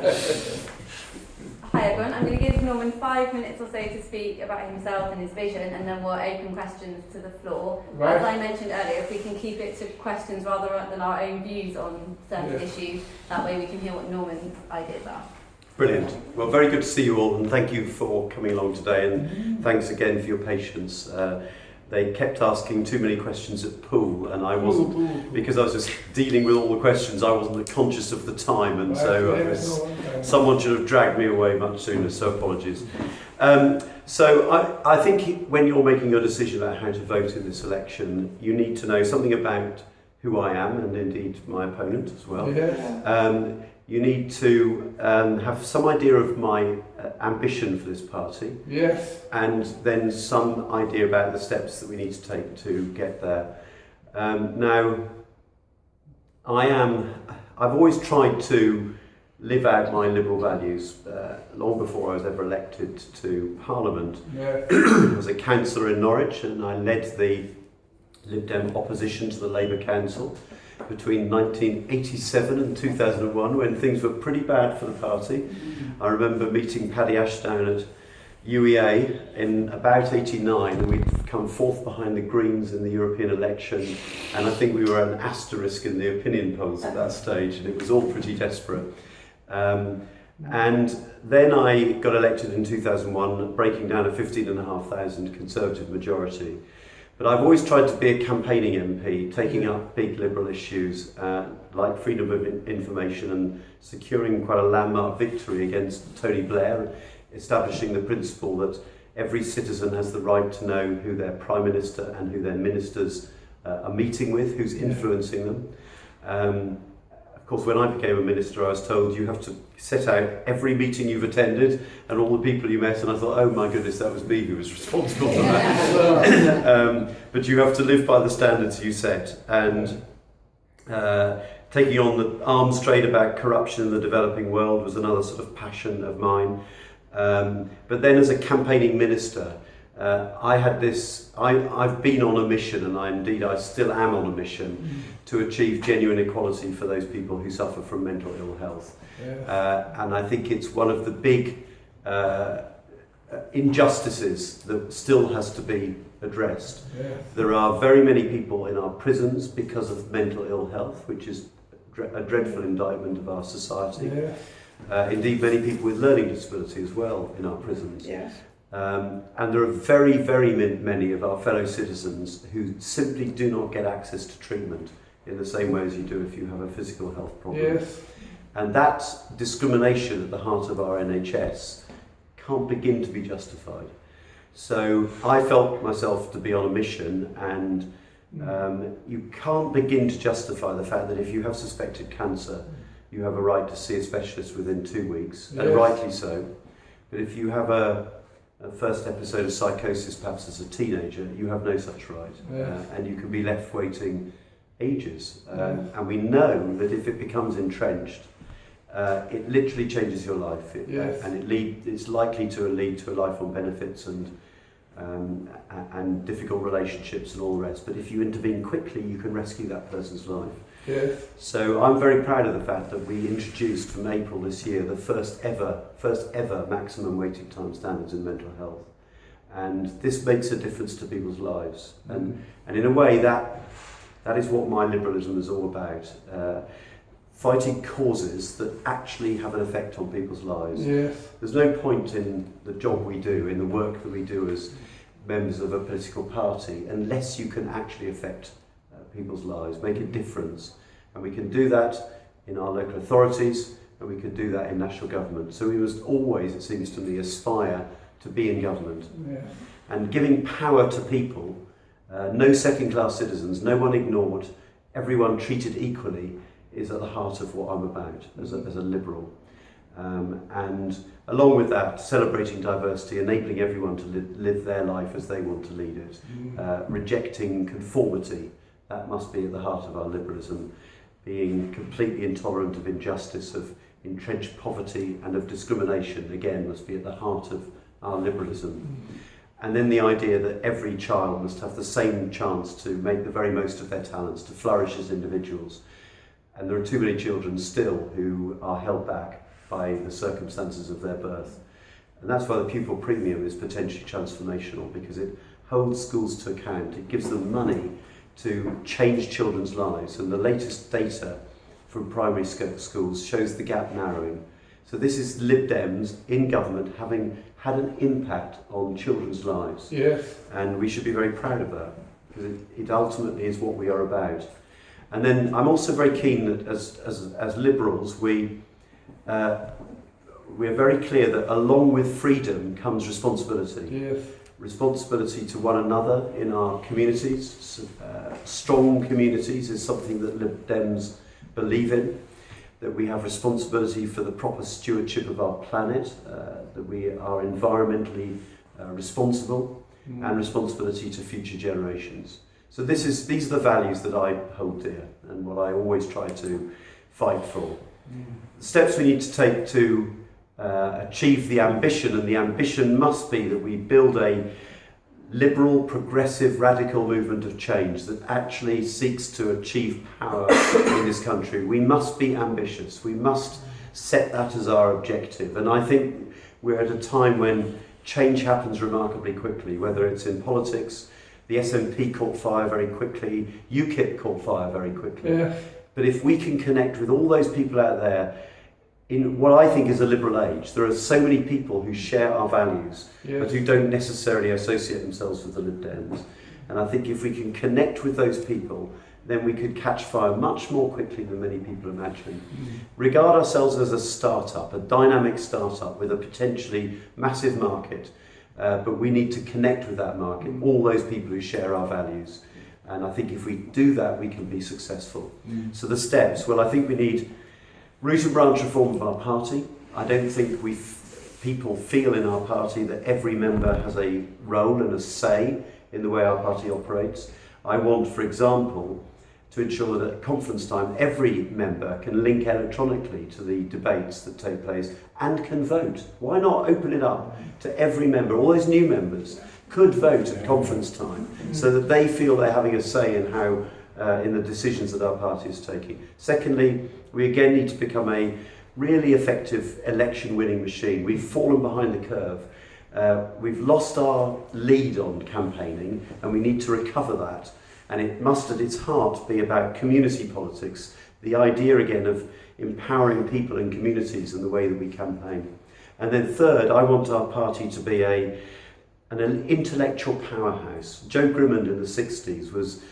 Hi everyone, I'm going to give Norman 5 minutes or so to speak about himself and his vision, and then we'll open questions to the floor. Right. As I mentioned earlier, if we can keep it to questions rather than our own views on certain issues, that way we can hear what Norman's ideas are. Brilliant. Well, very good to see you all, and thank you for coming along today, and thanks again for your patience. They kept asking too many questions at pool, and I wasn't, because I was just dealing with all the questions, I wasn't conscious of the time, and someone should have dragged me away much sooner, so apologies. So I think when you're making your decision about how to vote in this election, you need to know something about who I am, and indeed my opponent as well. You need to have some idea of my ambition for this party. Yes. And then some idea about the steps that we need to take to get there. Now, I've always tried to live out my liberal values long before I was ever elected to Parliament. Yeah. I was a councillor in Norwich, and I led the Lib Dem opposition to the Labour Council between 1987 and 2001, when things were pretty bad for the party. I remember meeting Paddy Ashdown at UEA in about 89, and we'd come fourth behind the Greens in the European election, and I think we were an asterisk in the opinion polls at that stage, and it was all pretty desperate. And then I got elected in 2001, breaking down a 15,500 Conservative majority. But I've always tried to be a campaigning MP, taking up big liberal issues like freedom of information and securing quite a landmark victory against Tony Blair, establishing the principle that every citizen has the right to know who their Prime Minister and who their ministers are meeting with, who's influencing them. Of course, when I became a minister, I was told you have to set out every meeting you've attended and all the people you met, and I thought, oh my goodness, that was me who was responsible for that. But you have to live by the standards you set, and taking on the arms trade about corruption in the developing world was another sort of passion of mine. But then as a campaigning minister, I've been on a mission, and I still am on a mission to achieve genuine equality for those people who suffer from mental ill health. And I think it's one of the big injustices that still has to be addressed. There are very many people in our prisons because of mental ill health, which is a dreadful indictment of our society. Indeed, many people with learning disability as well in our prisons. And there are very, very many of our fellow citizens who simply do not get access to treatment in the same way as you do if you have a physical health problem. And that discrimination at the heart of our NHS can't begin to be justified. So I felt myself to be on a mission, and you can't begin to justify the fact that if you have suspected cancer, you have a right to see a specialist within 2 weeks, and rightly so. But if you have a first episode of psychosis, perhaps as a teenager, you have no such right, and you can be left waiting ages. And we know that if it becomes entrenched, it literally changes your life, and it's likely to lead to a life on benefits and difficult relationships and all the rest. But if you intervene quickly, you can rescue that person's life. So I'm very proud of the fact that we introduced from April this year the first ever maximum waiting time standards in mental health, and this makes a difference to people's lives. And in a way that is what my liberalism is all about. Fighting causes that actually have an effect on people's lives. There's no point in the job we do, in the work that we do as members of a political party, unless you can actually affect people's lives, make a difference. And we can do that in our local authorities, and we can do that in national government. So we must always, it seems to me, aspire to be in government. And giving power to people, no second-class citizens, no one ignored, everyone treated equally, is at the heart of what I'm about as a liberal. And along with that, celebrating diversity, enabling everyone to live their life as they want to lead it, rejecting conformity, that must be at the heart of our liberalism. Being completely intolerant of injustice, of entrenched poverty and of discrimination, again, must be at the heart of our liberalism. And then the idea that every child must have the same chance to make the very most of their talents, to flourish as individuals. And there are too many children still who are held back by the circumstances of their birth. And that's why the pupil premium is potentially transformational, because it holds schools to account. It gives them money to change children's lives, and the latest data from primary schools shows the gap narrowing. So this is Lib Dems in government having had an impact on children's lives. Yes. And we should be very proud of that, because it ultimately is what we are about. And then I'm also very keen that as Liberals, we're very clear that along with freedom comes responsibility. Yes. Responsibility to one another in our communities. Strong communities is something that Lib Dems believe in. That we have responsibility for the proper stewardship of our planet, that we are environmentally responsible, and responsibility to future generations. So these are the values that I hold dear, and what I always try to fight for. The steps we need to take to achieve the ambition, and the ambition must be that we build a liberal, progressive, radical movement of change that actually seeks to achieve power in this country. We must be ambitious. We must set that as our objective. And I think we're at a time when change happens remarkably quickly, whether it's in politics. The SNP caught fire very quickly, UKIP caught fire very quickly. Yeah. But if we can connect with all those people out there in what I think is a liberal age, there are so many people who share our values, but who don't necessarily associate themselves with the Lib Dems. And I think if we can connect with those people, then we could catch fire much more quickly than many people imagine. Regard ourselves as a startup, a dynamic startup with a potentially massive market, but we need to connect with that market, all those people who share our values. And I think if we do that, we can be successful. So the steps, well, I think we need root and branch reform of our party. I don't think people feel in our party that every member has a role and a say in the way our party operates. I want, for example, to ensure that at conference time every member can link electronically to the debates that take place and can vote. Why not open it up to every member? All those new members could vote at conference time so that they feel they're having a say in how in the decisions that our party is taking. Secondly, we again need to become a really effective election winning machine. We've fallen behind the curve. We've lost our lead on campaigning, and we need to recover that. And it must at its heart be about community politics, the idea again of empowering people and communities in the way that we campaign. And then third, I want our party to be an intellectual powerhouse. Joe Grimmond in the 60s was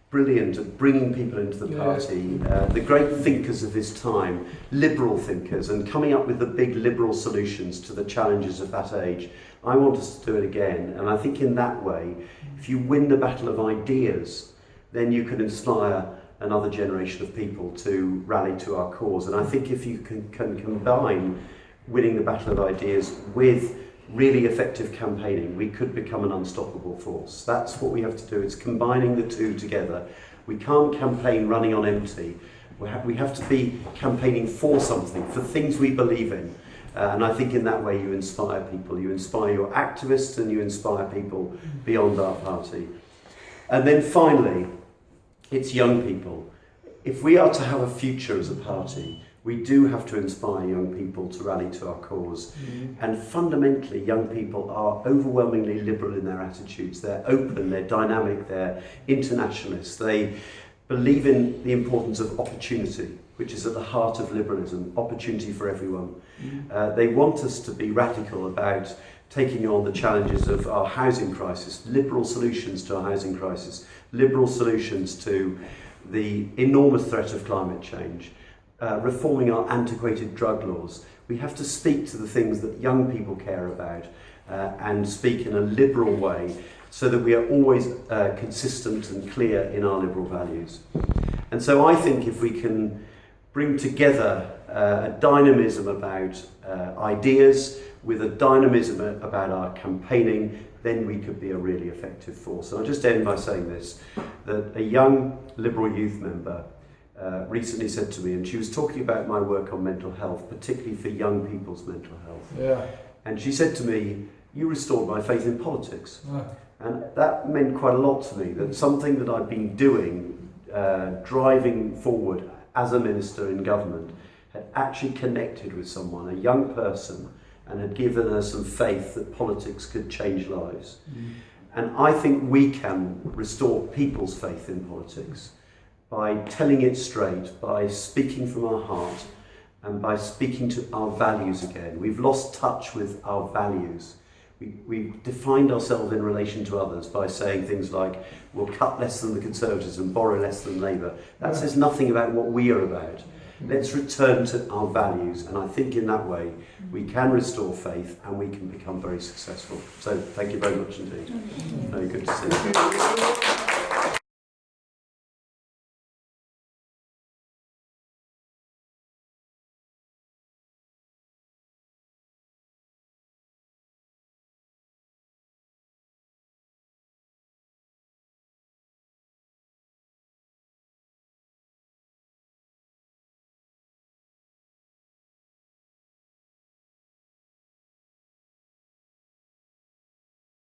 brilliant at bringing people into the party, the great thinkers of his time, liberal thinkers, and coming up with the big liberal solutions to the challenges of that age. I want us to do it again, and I think in that way, if you win the battle of ideas, then you can inspire another generation of people to rally to our cause. And I think if you can combine winning the battle of ideas with really effective campaigning, we could become an unstoppable force. That's what we have to do. It's combining the two together. We can't campaign running on empty. We have to be campaigning for something, for things we believe in. And I think in that way you inspire people. You inspire your activists and you inspire people beyond our party. And then finally, it's young people. If we are to have a future as a party, we do have to inspire young people to rally to our cause. And fundamentally, young people are overwhelmingly liberal in their attitudes. They're open, they're dynamic, they're internationalists. They believe in the importance of opportunity, which is at the heart of liberalism, opportunity for everyone. They want us to be radical about taking on the challenges of our housing crisis, liberal solutions to our housing crisis, liberal solutions to the enormous threat of climate change, reforming our antiquated drug laws. We have to speak to the things that young people care about and speak in a liberal way so that we are always consistent and clear in our liberal values. And so I think if we can bring together a dynamism about ideas with a dynamism about our campaigning, then we could be a really effective force. And I'll just end by saying this, that a young Liberal youth member recently said to me, and she was talking about my work on mental health, particularly for young people's mental health. And she said to me, "You restored my faith in politics." And that meant quite a lot to me, that something that I'd been doing, driving forward as a minister in government, had actually connected with someone, a young person, and had given her some faith that politics could change lives. And I think we can restore people's faith in politics by telling it straight, by speaking from our heart, and by speaking to our values again. We've lost touch with our values. We've defined ourselves in relation to others by saying things like, we'll cut less than the Conservatives and borrow less than Labour. That says nothing about what we are about. Let's return to our values, and I think in that way we can restore faith and we can become very successful. So thank you very much indeed. Very good to see you.